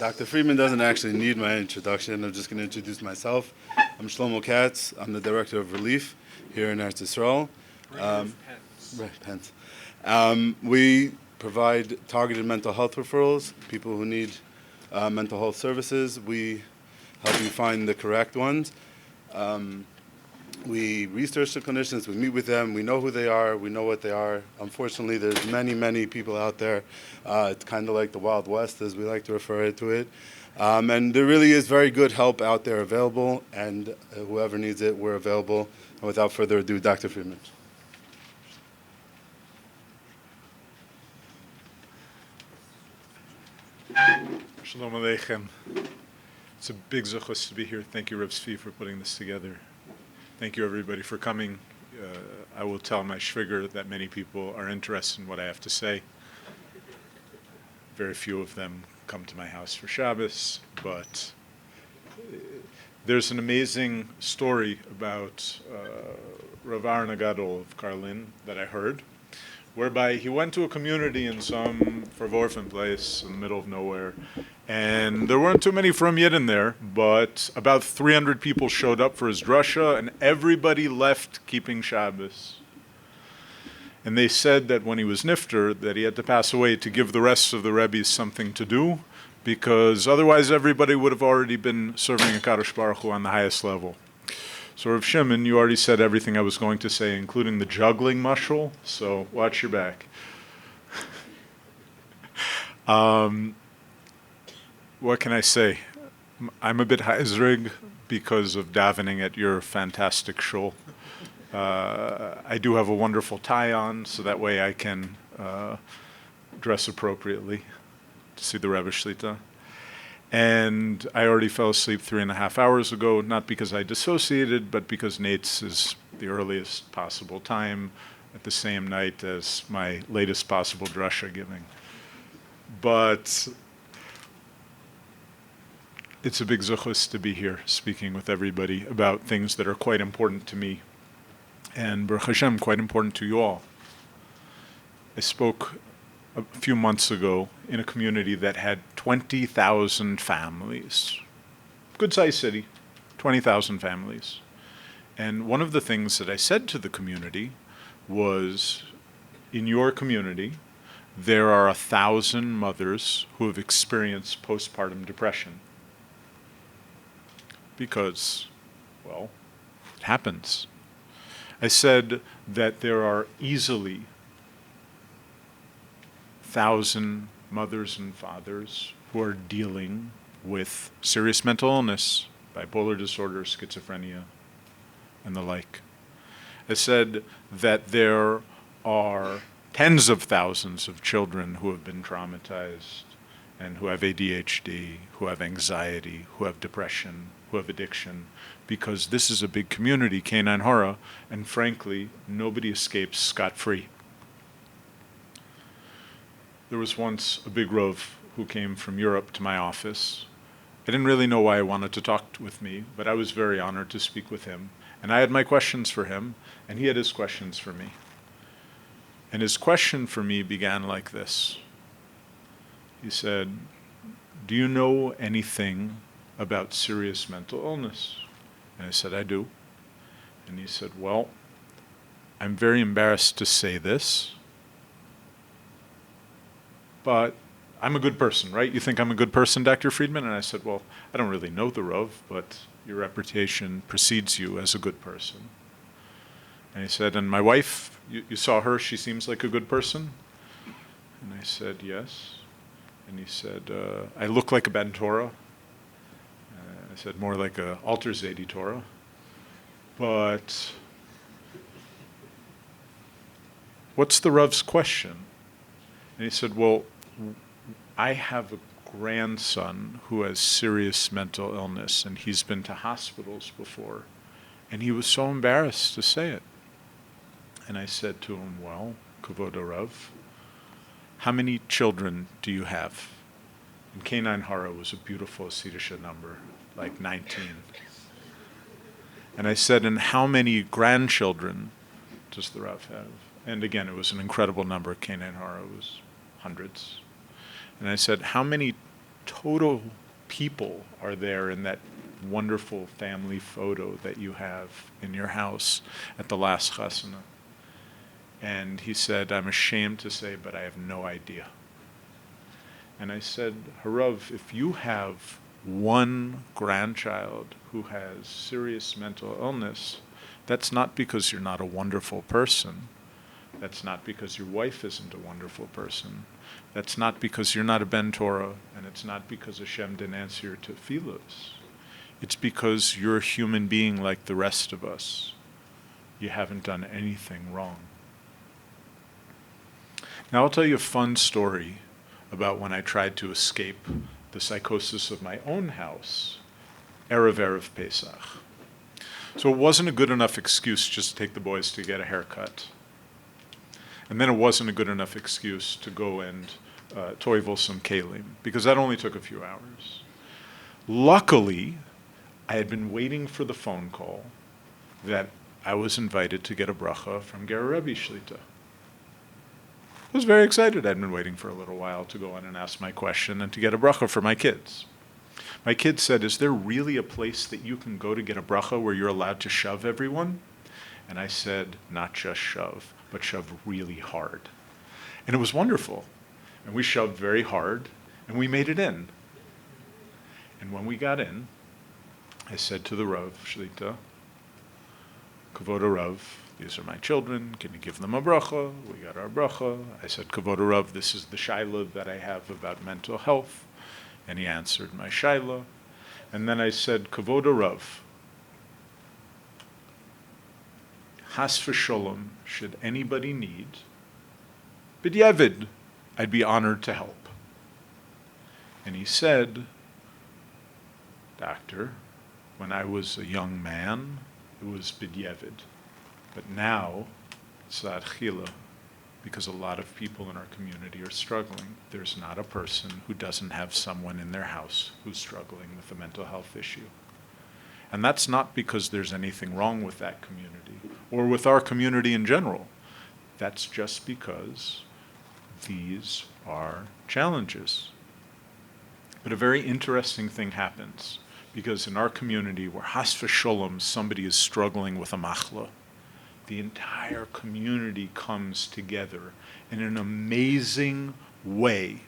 Dr. Freedman doesn't actually need my introduction. I'm just going to introduce myself. I'm Shlomo Katz. I'm the Director of Relief here in Eretz Yisrael. Pence. We provide targeted mental health referrals, people who need mental health services. We help you find the correct ones. We research the clinicians, we meet with them, we know who they are, we know what they are. Unfortunately, there's many people out there. It's kind of like the Wild West, as we like to refer to it. And there really is very good help out there available, and whoever needs it, we're available. And without further ado, Dr. Freedman. Shalom Aleichem. It's a big zechus to be here. Thank you, Reb Zvi, for putting this together. Thank you, everybody, for coming. I will tell my shviger that many people are interested in what I have to say. Very few of them come to my house for Shabbos, but there's an amazing story about Rav Aaron Agadol of Karlin that I heard, whereby he went to a community in some verworfen place in the middle of nowhere, and there weren't too many from Yidden there, but about 300 people showed up for his drasha, and everybody left keeping Shabbos. And they said that when he was nifter, that he had to pass away to give the rest of the Rebbes something to do, because otherwise everybody would have already been serving HaKadosh Baruch Hu on the highest level. So Rav Shimon, you already said everything I was going to say, including the juggling mashal, so watch your back. What can I say? I'm a bit haizrig because of davening at your fantastic shul. I do have a wonderful tie on, so that way I can dress appropriately to see the Rebbe Shlita. And I already fell asleep 3.5 hours ago, not because I dissociated, but because Nate's is the earliest possible time at the same night as my latest possible drasha giving. But it's a big zechus to be here speaking with everybody about things that are quite important to me and Baruch Hashem, quite important to you all. I spoke a few months ago in a community that had 20,000 families. Good-sized city, 20,000 families. And one of the things that I said to the community was, in your community, there are 1,000 mothers who have experienced postpartum depression. Because, well, it happens. I said that there are easily 1,000 mothers and fathers who are dealing with serious mental illness, bipolar disorder, schizophrenia, and the like. I said that there are tens of thousands of children who have been traumatized and who have ADHD, who have anxiety, who have depression, who have addiction, because this is a big community, Canine Hora, and frankly, nobody escapes scot-free. There was once a big Rov who came from Europe to my office. I didn't really know why he wanted to talk with me, but I was very honored to speak with him. And I had my questions for him, and he had his questions for me. And his question for me began like this. He said, "Do you know anything about serious mental illness?" And I said, "I do." And he said, "Well, I'm very embarrassed to say this, but I'm a good person, right? You think I'm a good person, Dr. Freedman?" And I said, "Well, I don't really know the Rav, but your reputation precedes you as a good person." And he said, "And my wife, you saw her, she seems like a good person?" And I said, "Yes." And he said, "I look like a Ben Torah?" I said, "More like a Alter Zedi Torah." But what's the Rav's question? And he said, "Well, I have a grandson who has serious mental illness, and he's been to hospitals before, and he was so embarrassed to say it." And I said to him, "Well, Kavod Rav, how many children do you have?" And Canine Hara was a beautiful Hasidic number, like 19. And I said, "And how many grandchildren does the Rav have?" And again, it was an incredible number. Canine Hara was hundreds. And I said, "How many total people are there in that wonderful family photo that you have in your house at the last chasana. And he said, I'm ashamed to say, but I have no idea. And I said, Harav, if you have one grandchild who has serious mental illness, that's not because you're not a wonderful person. That's not because your wife isn't a wonderful person. That's not because you're not a Ben Torah, and it's not because Hashem didn't answer your tefillos. It's because you're a human being like the rest of us. You haven't done anything wrong. Now I'll tell you a fun story about when I tried to escape the psychosis of my own house, Erev Pesach. So it wasn't a good enough excuse just to take the boys to get a haircut. And then it wasn't a good enough excuse to go and toivel some kelim, because that only took a few hours. Luckily, I had been waiting for the phone call that I was invited to get a bracha from Ger Rebbe Shlita. I was very excited. I'd been waiting for a little while to go in and ask my question and to get a bracha for my kids. My kids said, is there really a place that you can go to get a bracha where you're allowed to shove everyone? And I said, not just shove, but shove really hard. And it was wonderful. And we shoved very hard, and we made it in. And when we got in, I said to the Rav Shlita, Kavod Rav, these are my children, can you give them a bracha? We got our bracha. I said, Kavod Rav, this is the shaila that I have about mental health. And he answered my shaila. And then I said, Kavod Rav, Has v'sholom, should anybody need, b'diavad, I'd be honored to help. And he said, Doctor, when I was a young man, it was b'diavad. But now, it's l'atchila, because a lot of people in our community are struggling. There's not a person who doesn't have someone in their house who's struggling with a mental health issue. And that's not because there's anything wrong with that community or with our community in general. That's just because these are challenges. But a very interesting thing happens, because in our community where has v'sholom somebody is struggling with a machla, the entire community comes together in an amazing way.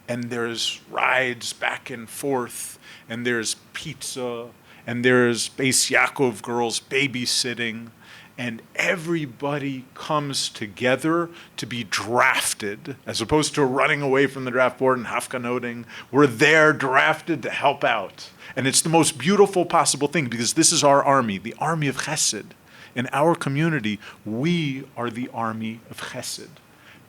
And there's rides back and forth, and there's pizza, and there's Beis Yaakov girls babysitting, and everybody comes together to be drafted, as opposed to running away from the draft board and hafkanoting. We're there drafted to help out. And it's the most beautiful possible thing, because this is our army, the army of chesed. In our community, we are the army of chesed.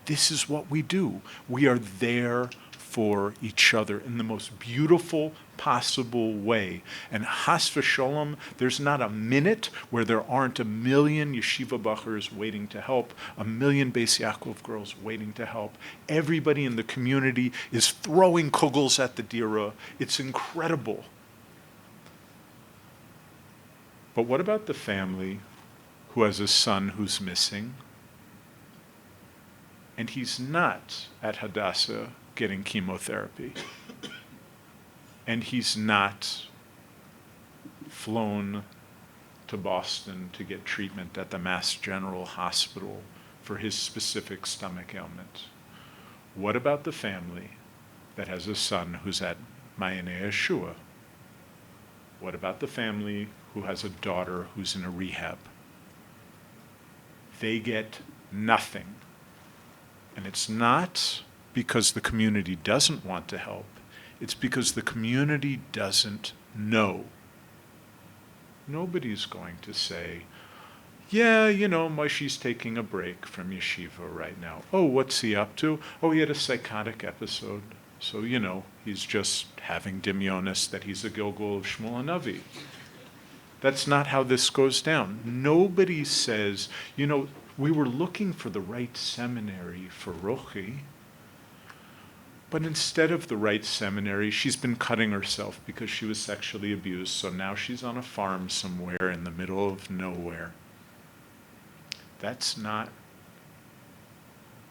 This is what we do. We are there for each other in the most beautiful possible way. And has v'sholom, there's not a minute where there aren't a million yeshiva bachers waiting to help, a million Beis Yaakov girls waiting to help. Everybody in the community is throwing kugels at the dira. It's incredible. But what about the family who has a son who's missing? And he's not at Hadassah getting chemotherapy. And he's not flown to Boston to get treatment at the Mass General Hospital for his specific stomach ailment. What about the family that has a son who's at Ma'anei Yeshua? What about the family who has a daughter who's in a rehab? They get nothing. And it's not because the community doesn't want to help. It's because the community doesn't know. Nobody's going to say, yeah, Moshe's taking a break from yeshiva right now. Oh, what's he up to? Oh, he had a psychotic episode. So, he's just having dimyonis that he's a Gilgul of Shmuel HaNavi. That's not how this goes down. Nobody says, we were looking for the right seminary for Rochi, but instead of the right seminary, she's been cutting herself because she was sexually abused, so now she's on a farm somewhere in the middle of nowhere. That's not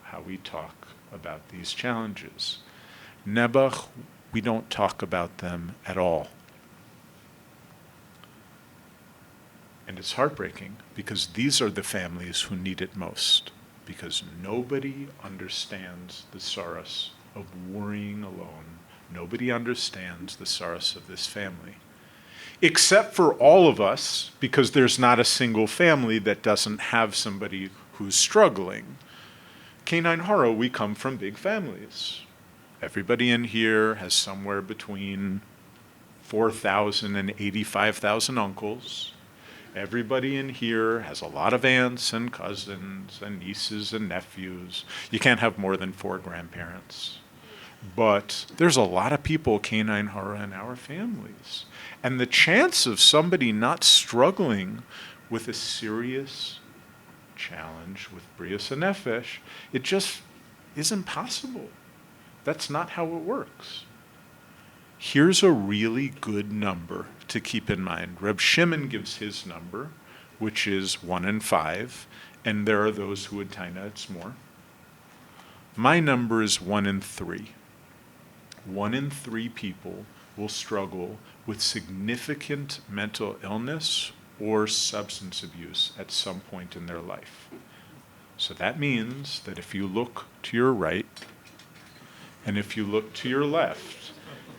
how we talk about these challenges. Nebuch we don't talk about them at all. And it's heartbreaking because these are the families who need it most, because nobody understands the sorrows of worrying alone. Nobody understands the sorrows of this family. Except for all of us, because there's not a single family that doesn't have somebody who's struggling. Canine horror, we come from big families. Everybody in here has somewhere between 4,000 and 85,000 uncles. Everybody in here has a lot of aunts and cousins and nieces and nephews. You can't have more than 4 grandparents. But there's a lot of people, canine horror, in our families. And the chance of somebody not struggling with a serious challenge with Brias and Nefesh, it just isn't possible. That's not how it works. Here's a really good number to keep in mind. Reb Shimon gives his number, which is 1 in 5, and there are those who would taina it's more. My number is 1 in 3. 1 in 3 people will struggle with significant mental illness or substance abuse at some point in their life. So that means that if you look to your right, and if you look to your left,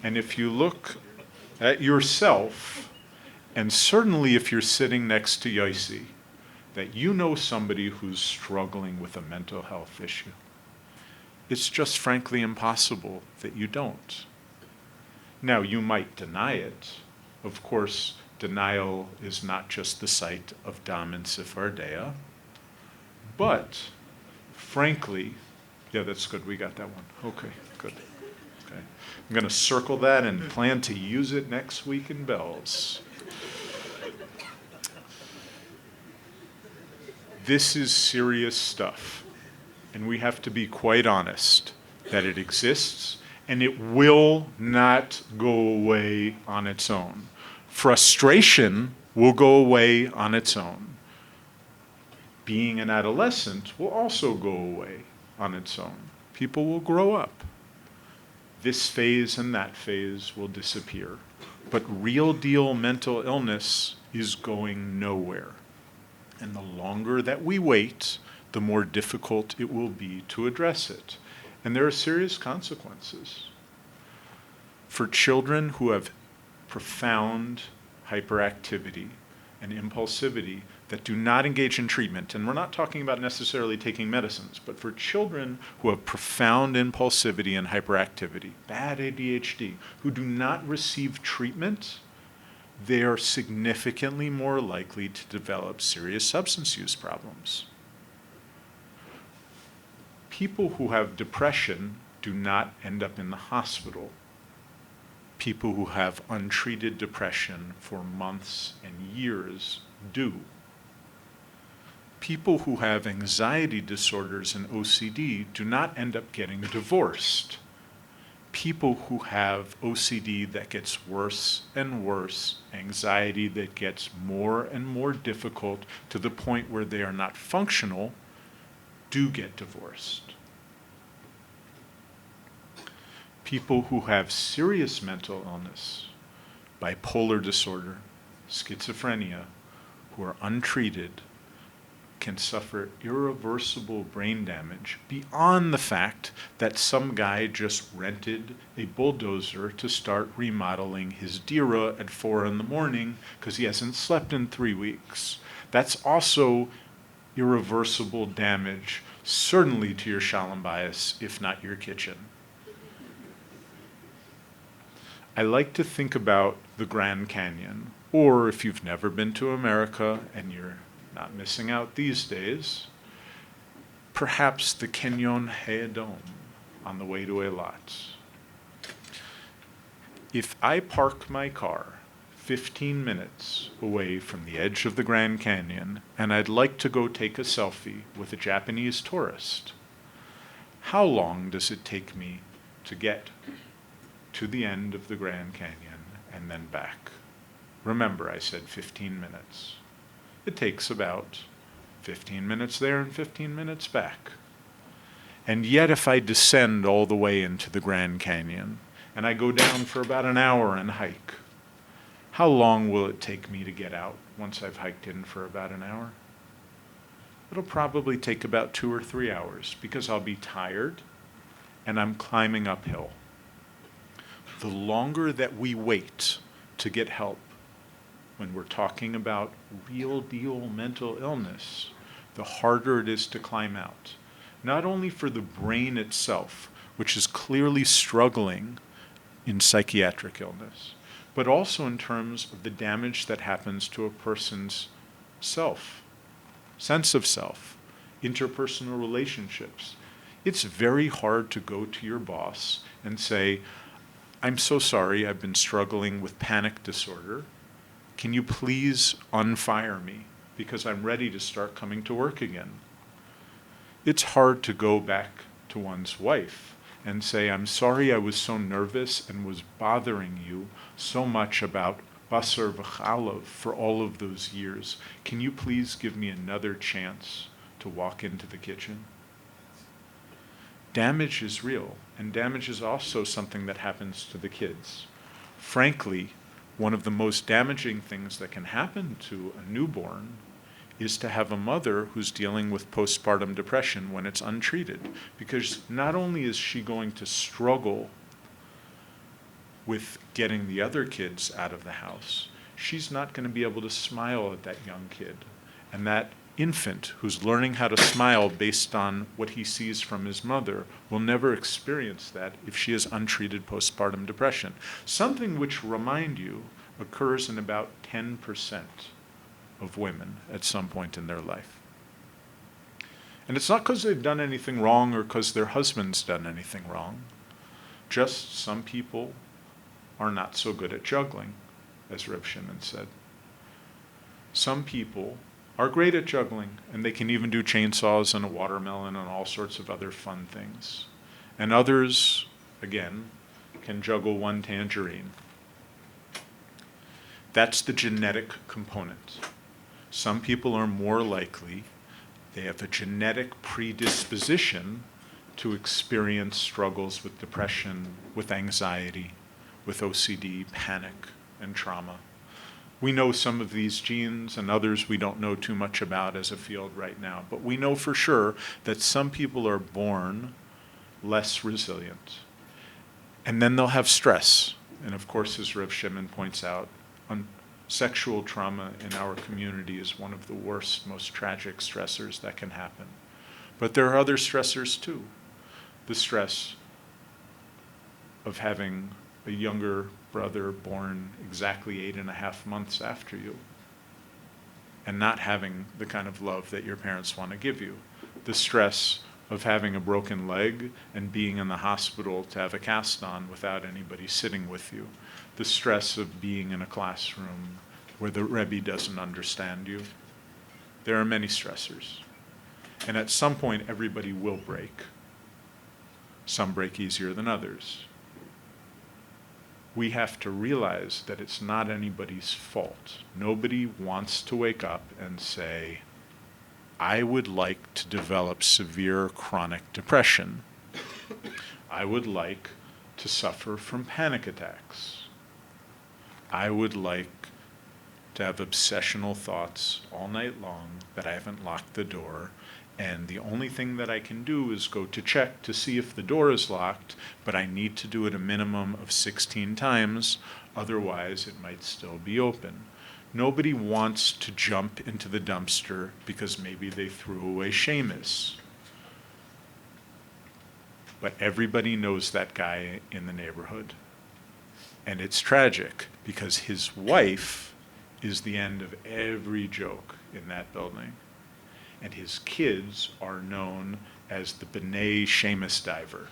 and if you look at yourself, and certainly if you're sitting next to Yossi, that you know somebody who's struggling with a mental health issue. It's just frankly impossible that you don't. Now, you might deny it. Of course, denial is not just the site of Dam and Sifardea, but frankly, yeah, that's good, we got that one. Okay, good. Okay. I'm going to circle that and plan to use it next week in Bells. This is serious stuff, and we have to be quite honest that it exists, and it will not go away on its own. Frustration will go away on its own. Being an adolescent will also go away on its own. People will grow up. This phase and that phase will disappear. But real deal mental illness is going nowhere. And the longer that we wait, the more difficult it will be to address it. And there are serious consequences. For children who have profound hyperactivity and impulsivity that do not engage in treatment, and we're not talking about necessarily taking medicines, but for children who have profound impulsivity and hyperactivity, bad ADHD, who do not receive treatment, they are significantly more likely to develop serious substance use problems. People who have depression do not end up in the hospital. People who have untreated depression for months and years do. People who have anxiety disorders and OCD do not end up getting divorced. People who have OCD that gets worse and worse, anxiety that gets more and more difficult to the point where they are not functional, do get divorced. People who have serious mental illness, bipolar disorder, schizophrenia, who are untreated, can suffer irreversible brain damage beyond the fact that some guy just rented a bulldozer to start remodeling his Dira at 4 a.m. because he hasn't slept in 3 weeks. That's also irreversible damage, certainly to your shalom bayis, if not your kitchen. I like to think about the Grand Canyon, or if you've never been to America and you're not missing out these days, perhaps the Canyon Hayadom on the way to Eilat. If I park my car 15 minutes away from the edge of the Grand Canyon and I'd like to go take a selfie with a Japanese tourist, how long does it take me to get to the end of the Grand Canyon and then back? Remember, I said 15 minutes. It takes about 15 minutes there and 15 minutes back. And yet if I descend all the way into the Grand Canyon and I go down for about an hour and hike. How long will it take me to get out once I've hiked in for about an hour? It'll probably take about 2 or 3 hours because I'll be tired and I'm climbing uphill. The longer that we wait to get help when we're talking about real deal mental illness, the harder it is to climb out. Not only for the brain itself, which is clearly struggling in psychiatric illness, but also in terms of the damage that happens to a person's self, sense of self, interpersonal relationships. It's very hard to go to your boss and say, I'm so sorry, I've been struggling with panic disorder. Can you please unfire me because I'm ready to start coming to work again? It's hard to go back to one's wife and say, I'm sorry I was so nervous and was bothering you so much about basar v'chalav for all of those years. Can you please give me another chance to walk into the kitchen? Damage is real, and damage is also something that happens to the kids. Frankly, one of the most damaging things that can happen to a newborn is to have a mother who's dealing with postpartum depression when it's untreated. Because not only is she going to struggle with getting the other kids out of the house, she's not going to be able to smile at that young kid. And that infant who's learning how to smile based on what he sees from his mother will never experience that if she has untreated postpartum depression. Something which, remind you, occurs in about 10% of women at some point in their life. And it's not because they've done anything wrong or because their husband's done anything wrong. Just some people are not so good at juggling, as Reb Shimon said. Some people are great at juggling, and they can even do chainsaws and a watermelon and all sorts of other fun things. And others, again, can juggle one tangerine. That's the genetic component. Some people are more likely, they have a genetic predisposition to experience struggles with depression, with anxiety, with OCD, panic, and trauma. We know some of these genes and others we don't know too much about as a field right now, but we know for sure that some people are born less resilient. And then they'll have stress. And of course, as Rev Shimon points out, sexual trauma in our community is one of the worst, most tragic stressors that can happen. But there are other stressors too. The stress of having a younger brother born exactly 8.5 months after you and not having the kind of love that your parents want to give you. The stress of having a broken leg and being in the hospital to have a cast on without anybody sitting with you. The stress of being in a classroom where the Rebbe doesn't understand you. There are many stressors. And at some point, everybody will break. Some break easier than others. We have to realize that it's not anybody's fault. Nobody wants to wake up and say, I would like to develop severe chronic depression. I would like to suffer from panic attacks. I would like to have obsessional thoughts all night long that I haven't locked the door, and the only thing that I can do is go to check to see if the door is locked, but I need to do it a minimum of 16 times, otherwise it might still be open. Nobody wants to jump into the dumpster because maybe they threw away Seamus. But everybody knows that guy in the neighborhood. And it's tragic because his wife is the end of every joke in that building. And his kids are known as the B'nai Seamus diver.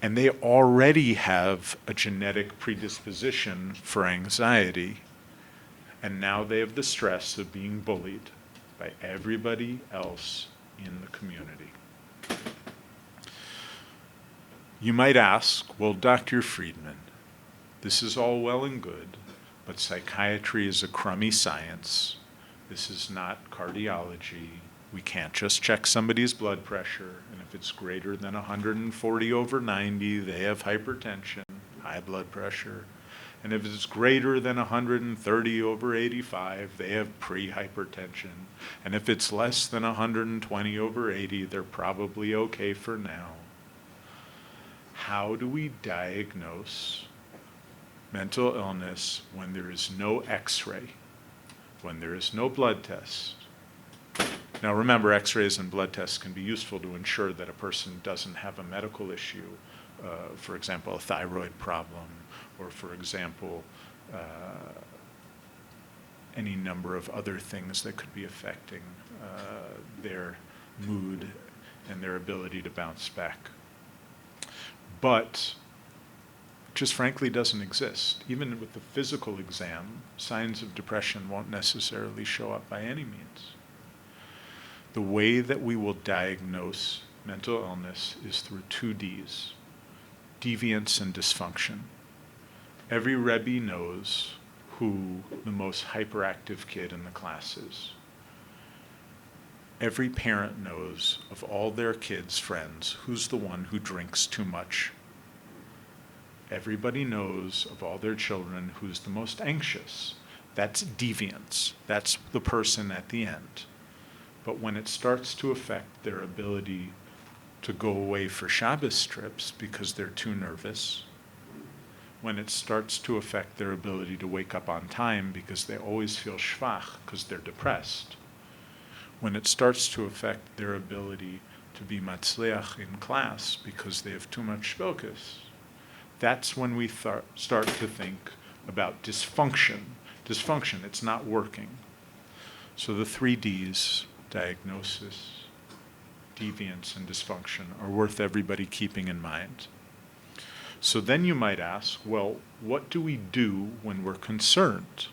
And they already have a genetic predisposition for anxiety, and now they have the stress of being bullied by everybody else in the community. You might ask, well, Dr. Freedman, this is all well and good, but psychiatry is a crummy science. This is not cardiology. We can't just check somebody's blood pressure, and if If it's greater than 140/90, they have hypertension, high blood pressure. And if it's greater than 130/85, they have pre-hypertension. And if it's less than 120/80, they're probably okay for now. How do we diagnose mental illness when there is no X-ray, when there is no blood test? Now remember, X-rays and blood tests can be useful to ensure that a person doesn't have a medical issue, for example, a thyroid problem, or for example, any number of other things that could be affecting their mood and their ability to bounce back. But just frankly doesn't exist. Even with the physical exam, signs of depression won't necessarily show up by any means. The way that we will diagnose mental illness is through 2 Ds, deviance and dysfunction. Every Rebbe knows who the most hyperactive kid in the class is. Every parent knows of all their kids' friends who's the one who drinks too much. Everybody knows of all their children who's the most anxious. That's deviance. That's the person at the end. But when it starts to affect their ability to go away for Shabbos trips because they're too nervous, when it starts to affect their ability to wake up on time because they always feel schwach because they're depressed, when it starts to affect their ability to be matzliach in class because they have too much focus, that's when we start to think about dysfunction. Dysfunction, it's not working. So the 3 Ds, diagnosis, deviance, and dysfunction, are worth everybody keeping in mind. So then you might ask, well, what do we do when we're concerned?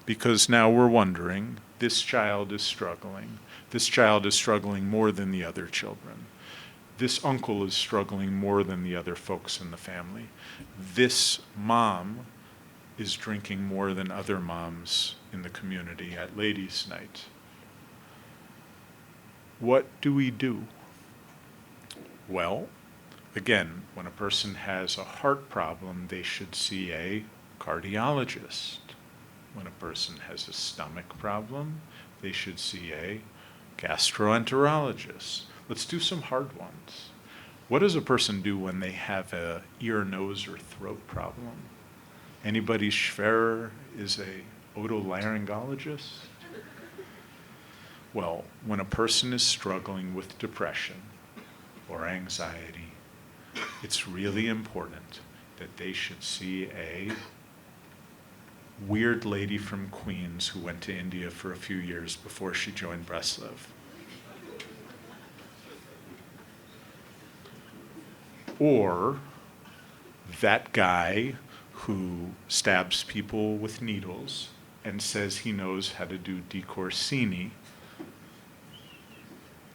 Because now we're wondering, this child is struggling. This child is struggling more than the other children. This uncle is struggling more than the other folks in the family. This mom is drinking more than other moms in the community at ladies' night. What do we do? Well, again, when a person has a heart problem, they should see a cardiologist. When a person has a stomach problem, they should see a gastroenterologist. Let's do some hard ones. What does a person do when they have a ear, nose, or throat problem? Anybody schwerer is a otolaryngologist? Well, when a person is struggling with depression or anxiety, it's really important that they should see a weird lady from Queens who went to India for a few years before she joined Breslov. Or that guy who stabs people with needles and says he knows how to do Corsini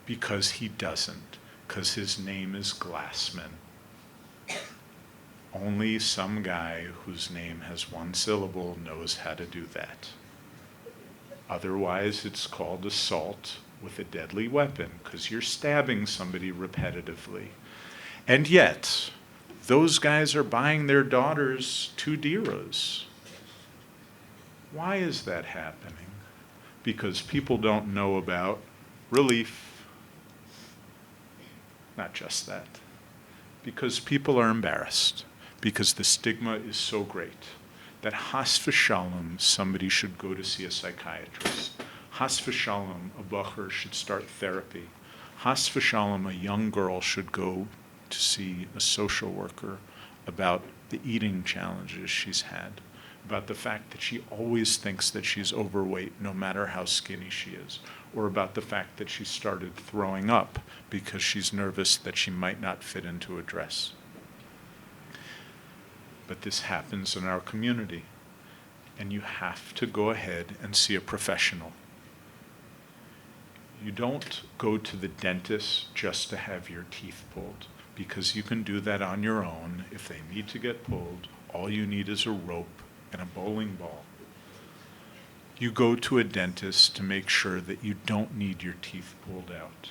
because he doesn't, because his name is Glassman. Only some guy whose name has 1 syllable knows how to do that. Otherwise, it's called assault with a deadly weapon, because you're stabbing somebody repetitively. And yet, those guys are buying their daughters 2 diras. Why is that happening? Because people don't know about relief. Not just that. Because people are embarrassed. Because the stigma is so great that has v'shalom, somebody should go to see a psychiatrist. Has v'shalom, a bacher should start therapy. Has v'shalom, a young girl should go to see a social worker about the eating challenges she's had, about the fact that she always thinks that she's overweight no matter how skinny she is, or about the fact that she started throwing up because she's nervous that she might not fit into a dress. But this happens in our community, and you have to go ahead and see a professional. You don't go to the dentist just to have your teeth pulled, because you can do that on your own. If they need to get pulled, all you need is a rope and a bowling ball. You go to a dentist to make sure that you don't need your teeth pulled out.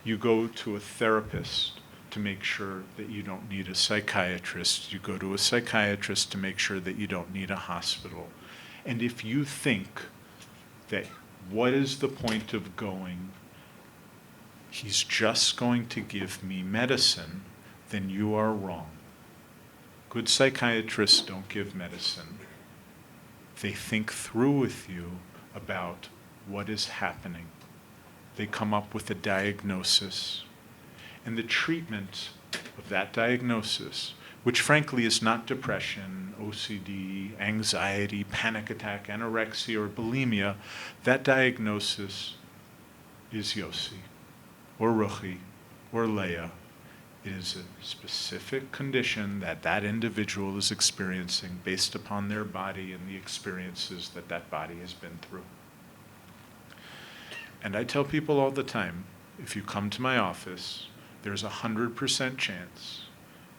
You go to a therapist to make sure that you don't need a psychiatrist. You go to a psychiatrist to make sure that you don't need a hospital. And if you think that what is the point of going, he's just going to give me medicine, then you are wrong. Good psychiatrists don't give medicine. They think through with you about what is happening. They come up with a diagnosis. And the treatment of that diagnosis, which frankly is not depression, OCD, anxiety, panic attack, anorexia, or bulimia, that diagnosis is Yossi, or Ruchi, or Leah. It is a specific condition that that individual is experiencing based upon their body and the experiences that that body has been through. And I tell people all the time, if you come to my office, there's 100% chance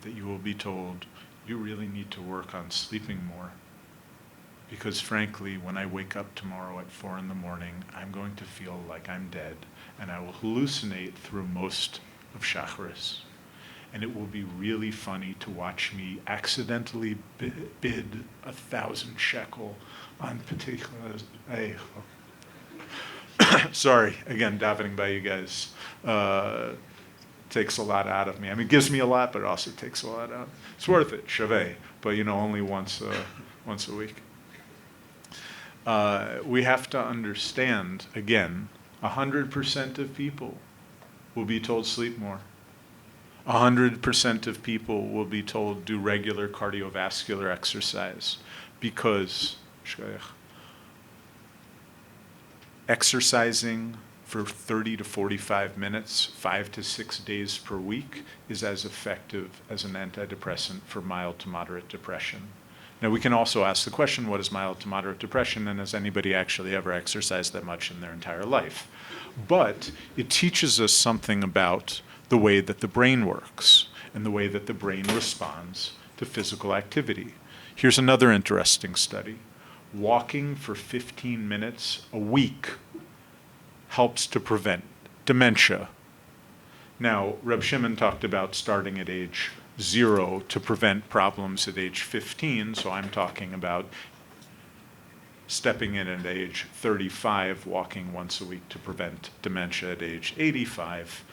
that you will be told, you really need to work on sleeping more. Because frankly, when I wake up tomorrow at 4 in the morning, I'm going to feel like I'm dead, and I will hallucinate through most of Shacharis. And it will be really funny to watch me accidentally bid 1,000 shekel on particular. Sorry, again, davening by you guys takes a lot out of me. I mean, it gives me a lot, but it also takes a lot out. It's worth it, shaveh, but only once a week. We have to understand, again, 100% of people will be told sleep more. 100% of people will be told do regular cardiovascular exercise because exercising for 30 to 45 minutes, 5 to 6 days per week is as effective as an antidepressant for mild to moderate depression. Now we can also ask the question, what is mild to moderate depression, and has anybody actually ever exercised that much in their entire life? But it teaches us something about the way that the brain works and the way that the brain responds to physical activity. Here's another interesting study. Walking for 15 minutes a week helps to prevent dementia. Now, Reb Shimon talked about starting at age 0 to prevent problems at age 15, so I'm talking about stepping in at age 35, walking once a week to prevent dementia at age 85.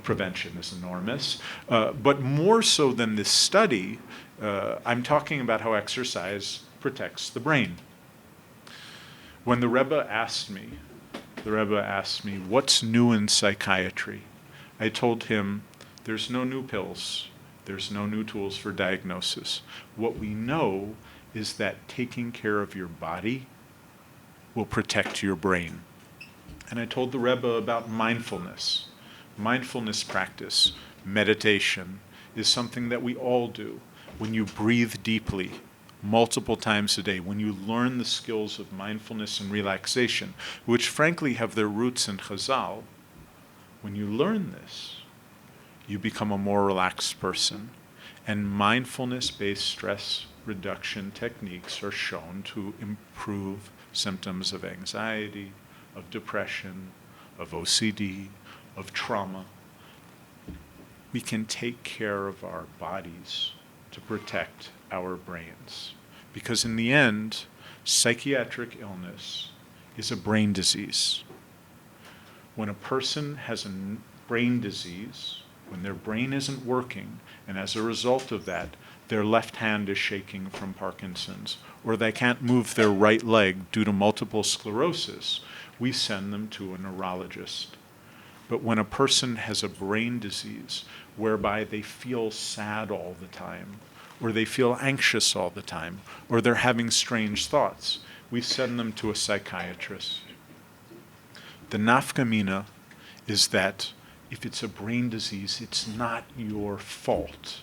Prevention is enormous. But more so than this study, I'm talking about how exercise protects the brain. When the Rebbe asked me, what's new in psychiatry? I told him, there's no new pills. There's no new tools for diagnosis. What we know is that taking care of your body will protect your brain. And I told the Rebbe about mindfulness. Mindfulness practice, meditation, is something that we all do. When you breathe deeply, multiple times a day, when you learn the skills of mindfulness and relaxation, which frankly have their roots in Chazal, when you learn this, you become a more relaxed person. And mindfulness-based stress reduction techniques are shown to improve symptoms of anxiety, of depression, of OCD, of trauma. We can take care of our bodies to protect our brains. Because in the end, psychiatric illness is a brain disease. When a person has a brain disease, when their brain isn't working, and as a result of that, their left hand is shaking from Parkinson's, or they can't move their right leg due to multiple sclerosis, we send them to a neurologist. But when a person has a brain disease whereby they feel sad all the time, or they feel anxious all the time, or they're having strange thoughts, we send them to a psychiatrist. The nafka mina is that if it's a brain disease, it's not your fault,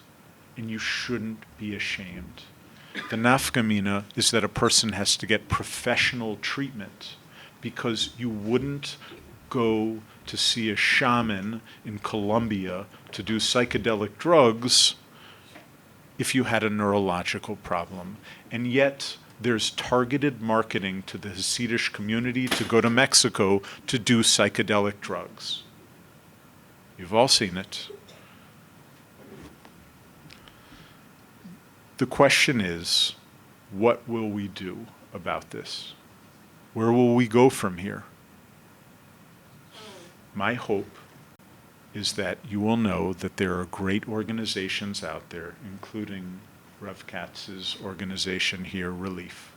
and you shouldn't be ashamed. The nafka mina is that a person has to get professional treatment, because you wouldn't go to see a shaman in Colombia to do psychedelic drugs if you had a neurological problem. And yet, there's targeted marketing to the Hasidic community to go to Mexico to do psychedelic drugs. You've all seen it. The question is, what will we do about this? Where will we go from here? My hope is that you will know that there are great organizations out there, including Rev Katz's organization here, Relief,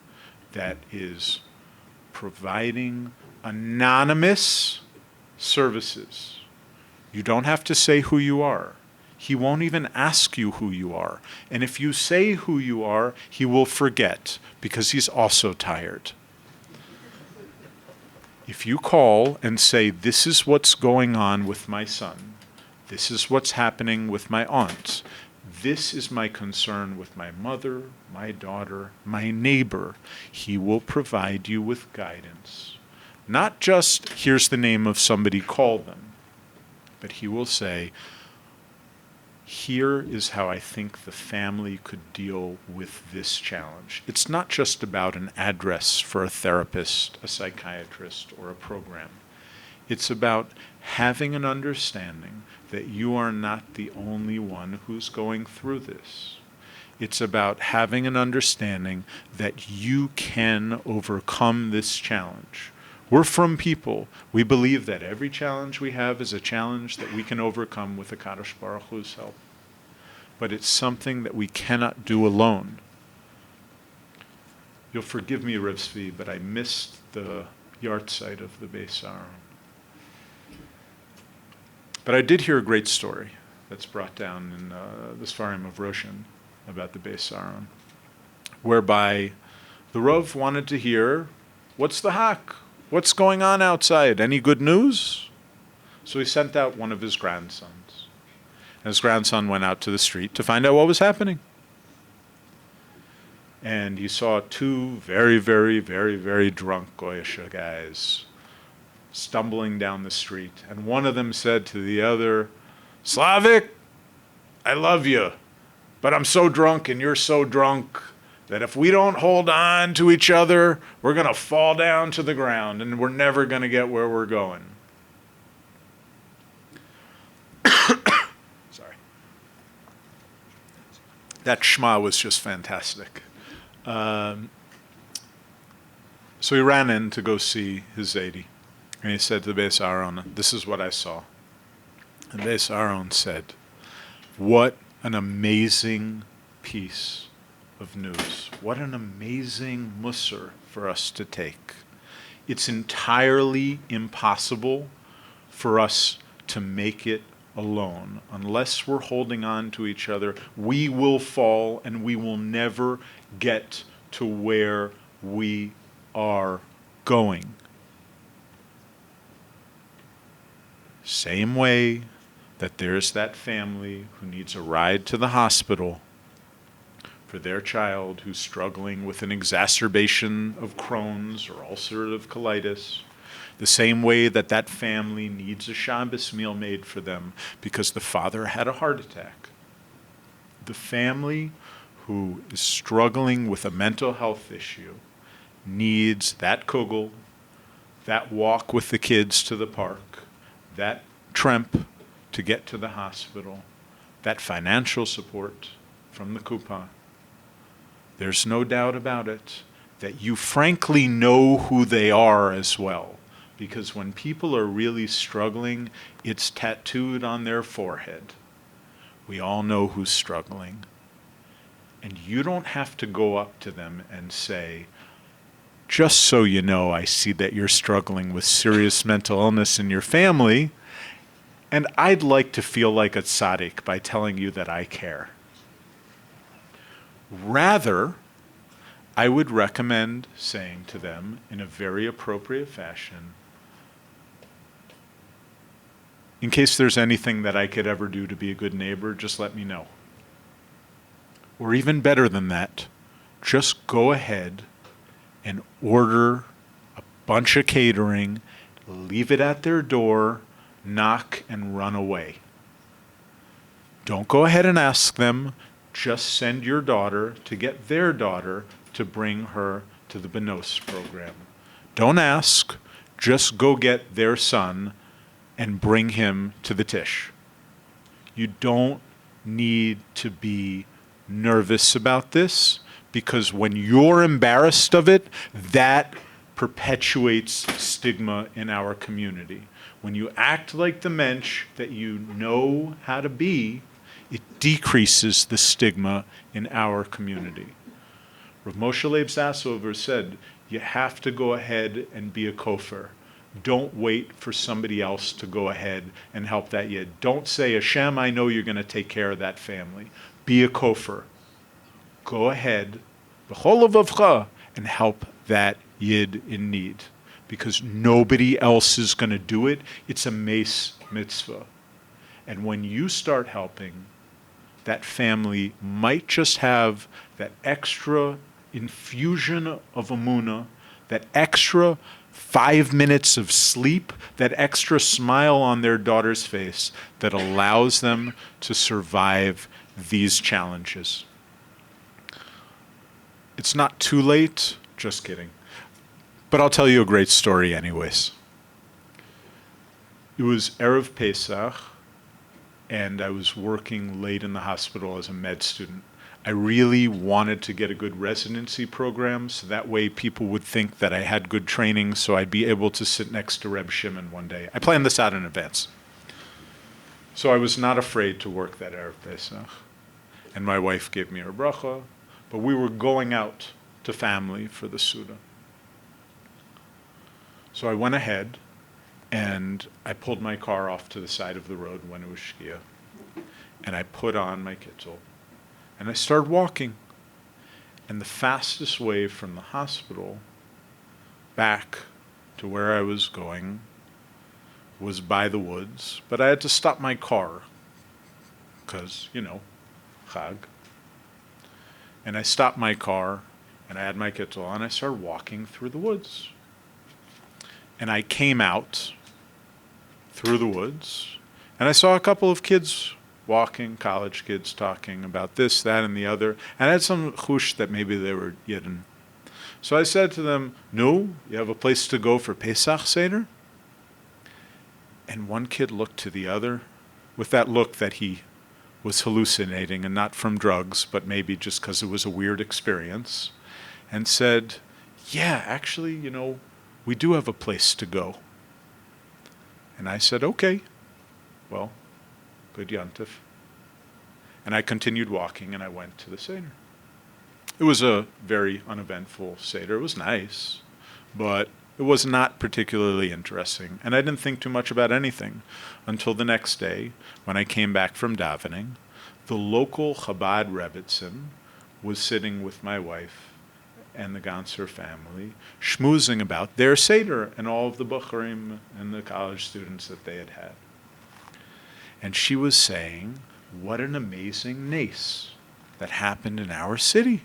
that is providing anonymous services. You don't have to say who you are. He won't even ask you who you are. And if you say who you are, he will forget because he's also tired. If you call and say, this is what's going on with my son, this is what's happening with my aunt, this is my concern with my mother, my daughter, my neighbor, he will provide you with guidance. Not just, here's the name of somebody, call them, but he will say, here is how I think the family could deal with this challenge. It's not just about an address for a therapist, a psychiatrist, or a program. It's about having an understanding that you are not the only one who's going through this. It's about having an understanding that you can overcome this challenge. We're from people. We believe that every challenge we have is a challenge that we can overcome with the Kadosh Baruch Hu's help. But it's something that we cannot do alone. You'll forgive me, Rev Zvi, but I missed the yahrzeit of the Beis Aaron. But I did hear a great story that's brought down in the Sfarim of Roshan about the Beis Aaron, whereby the Rav wanted to hear, what's the hak? What's going on outside? Any good news? So he sent out one of his grandsons. And his grandson went out to the street to find out what was happening. And he saw two very, very, very, very drunk Goyish guys stumbling down the street. And one of them said to the other, Slavik, I love you, but I'm so drunk and you're so drunk that if we don't hold on to each other, we're going to fall down to the ground and we're never going to get where we're going. Sorry. That shema was just fantastic. So he ran in to go see his Zaidi. And he said to the Beis Aaron, this is what I saw. And Beis Aaron said, what an amazing piece of news. What an amazing musar for us to take. It's entirely impossible for us to make it alone. Unless we're holding on to each other, we will fall and we will never get to where we are going. Same way that there's that family who needs a ride to the hospital for their child who's struggling with an exacerbation of Crohn's or ulcerative colitis, the same way that that family needs a Shabbos meal made for them because the father had a heart attack. The family who is struggling with a mental health issue needs that kugel, that walk with the kids to the park, that tremp to get to the hospital, that financial support from the Kuppah. There's no doubt about it that you frankly know who they are as well. Because when people are really struggling, it's tattooed on their forehead. We all know who's struggling. And you don't have to go up to them and say, just so you know, I see that you're struggling with serious mental illness in your family, and I'd like to feel like a tzaddik by telling you that I care. Rather, I would recommend saying to them in a very appropriate fashion, in case there's anything that I could ever do to be a good neighbor, just let me know. Or even better than that, just go ahead and order a bunch of catering, leave it at their door, knock, and run away. Don't go ahead and ask them. Just send your daughter to get their daughter to bring her to the Benos program. Don't ask, just go get their son and bring him to the Tish. You don't need to be nervous about this, because when you're embarrassed of it, that perpetuates stigma in our community. When you act like the mensch that you know how to be, it decreases the stigma in our community. Rav Moshe Leib Sassover said, you have to go ahead and be a kofar. Don't wait for somebody else to go ahead and help that yid. Don't say, Hashem, I know you're going to take care of that family. Be a kofar. Go ahead, v'chol levavcha, and help that yid in need. Because nobody else is going to do it. It's a meis mitzvah. And when you start helping, that family might just have that extra infusion of emunah, that extra 5 minutes of sleep, that extra smile on their daughter's face that allows them to survive these challenges. It's not too late, just kidding. But I'll tell you a great story anyways. It was Erev Pesach, and I was working late in the hospital as a med student. I really wanted to get a good residency program, so that way people would think that I had good training, so I'd be able to sit next to Reb Shimon one day. I planned this out in advance. So I was not afraid to work that Erev Pesach. And my wife gave me her bracha, but we were going out to family for the Suda. So I went ahead, and I pulled my car off to the side of the road when it was Shkia, and I put on my kittel, and I started walking. And the fastest way from the hospital back to where I was going was by the woods, but I had to stop my car, because, Chag. And I stopped my car, and I had my kittel on, and I started walking through the woods. And I came out through the woods, and I saw a couple of kids walking, college kids talking about this, that, and the other. And I had some chush that maybe they were Yidden. So I said to them, no, you have a place to go for Pesach Seder? And one kid looked to the other with that look that he was hallucinating, and not from drugs, but maybe just because it was a weird experience, and said, yeah, actually, we do have a place to go. And I said, okay, well, good yontif. And I continued walking, and I went to the Seder. It was a very uneventful Seder. It was nice, but it was not particularly interesting. And I didn't think too much about anything until the next day, when I came back from davening. The local Chabad Rebbitzin was sitting with my wife and the Ganser family, schmoozing about their Seder and all of the Bucharim and the college students that they had had. And she was saying, what an amazing nace that happened in our city,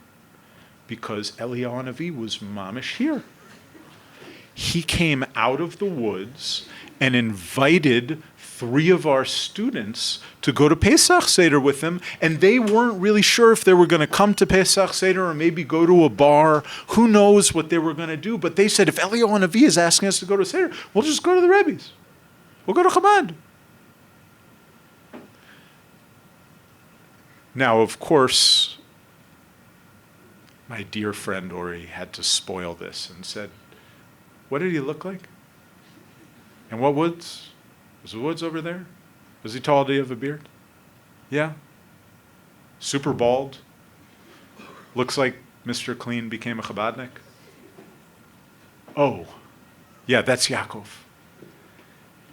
because Eliyahu Hanavi was mamish here. He came out of the woods and invited 3 of our students to go to Pesach Seder with him, and they weren't really sure if they were going to come to Pesach Seder or maybe go to a bar. Who knows what they were going to do, but they said, if Eliyahu Hanavi is asking us to go to Seder, we'll just go to the Rebbe's. We'll go to Chabad. Now, of course, my dear friend Ori had to spoil this and said, what did he look like? And what woods? Was the woods over there? Was he tall? Did he have a beard? Yeah. Super bald? Looks like Mr. Clean became a Chabadnik? Oh, yeah, that's Yaakov.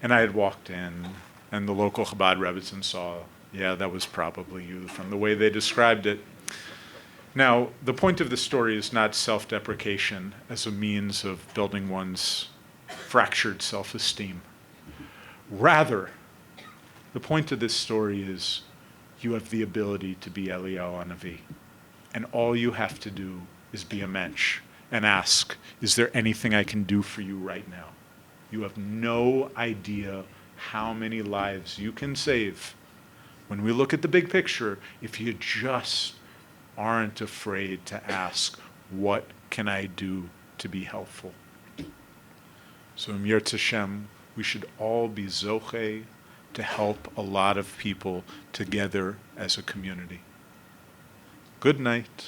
And I had walked in, and the local Chabad Rebbitzin saw, yeah, that was probably you from the way they described it. Now, the point of the story is not self-deprecation as a means of building one's fractured self-esteem. Rather, the point of this story is you have the ability to be Eliyahu Hanavi. And all you have to do is be a mensch and ask, is there anything I can do for you right now? You have no idea how many lives you can save. When we look at the big picture, if you just aren't afraid to ask, what can I do to be helpful? So in Yirtzeh Hashem, we should all be zocheh to help a lot of people together as a community. Good night.